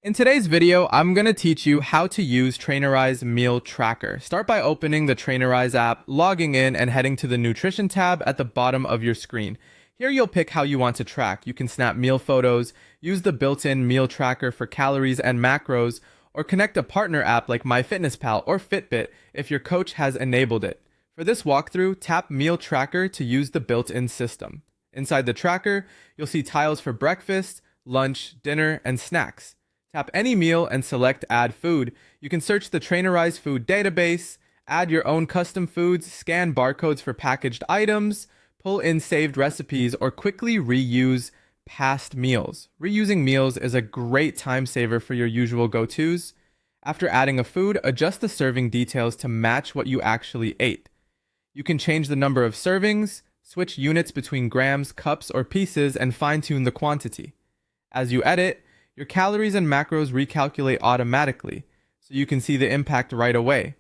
In today's video, I'm going to teach you how to use Trainerize Meal Tracker. Start by opening the Trainerize app, logging in, and heading to the Nutrition tab at the bottom of your screen. Here you'll pick how you want to track. You can snap meal photos, use the built-in meal tracker for calories and macros, or connect a partner app like MyFitnessPal or Fitbit if your coach has enabled it. For this walkthrough, tap Meal Tracker to use the built-in system. Inside the tracker, you'll see tiles for breakfast, lunch, dinner, and snacks. Tap any meal and select Add Food. You can search the Trainerize Food database, add your own custom foods, scan barcodes for packaged items, pull in saved recipes, or quickly reuse past meals. Reusing meals is a great time saver for your usual go-tos. After adding a food, adjust the serving details to match what you actually ate. You can change the number of servings, switch units between grams, cups, or pieces, and fine-tune the quantity. As you edit, your calories and macros recalculate automatically, so you can see the impact right away.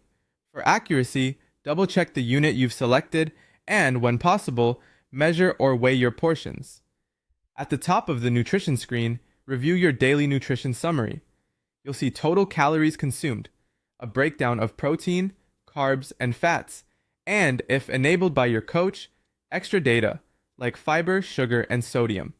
For accuracy, double-check the unit you've selected and, when possible, measure or weigh your portions. At the top of the nutrition screen, review your daily nutrition summary. You'll see total calories consumed, a breakdown of protein, carbs, and fats, and, if enabled by your coach, extra data like fiber, sugar, and sodium.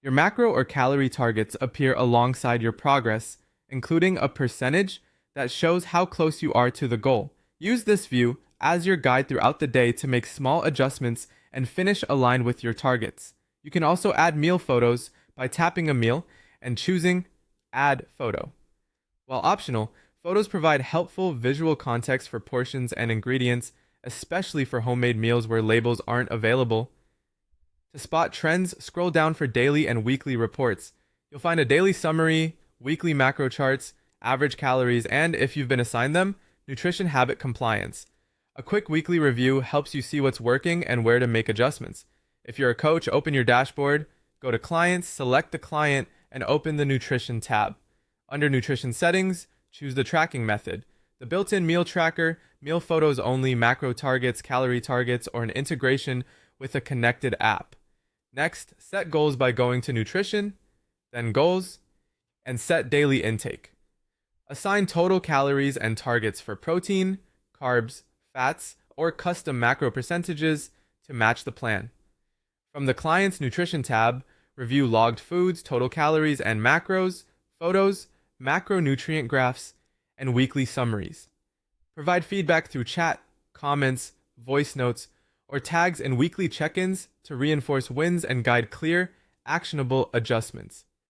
Your macro or calorie targets appear alongside your progress, including a percentage that shows how close you are to the goal. Use this view as your guide throughout the day to make small adjustments and finish aligned with your targets. You can also add meal photos by tapping a meal and choosing Add Photo. While optional, photos provide helpful visual context for portions and ingredients, especially for homemade meals where labels aren't available. To spot trends, scroll down for daily and weekly reports. You'll find a daily summary, weekly macro charts, average calories, and, if you've been assigned them, nutrition habit compliance. A quick weekly review helps you see what's working and where to make adjustments. If you're a coach, open your dashboard, go to Clients, select the client, and open the Nutrition tab. Under Nutrition Settings, choose the tracking method. The built-in meal tracker, meal photos only, macro targets, calorie targets, or an integration with a connected app. Next, set goals by going to Nutrition, then Goals, and set daily intake. Assign total calories and targets for protein, carbs, fats, or custom macro percentages to match the plan. From the Client's Nutrition tab, review logged foods, total calories and macros, photos, macronutrient graphs, and weekly summaries. Provide feedback through chat, comments, voice notes, or tags in weekly check-ins to reinforce wins and guide clear, actionable adjustments.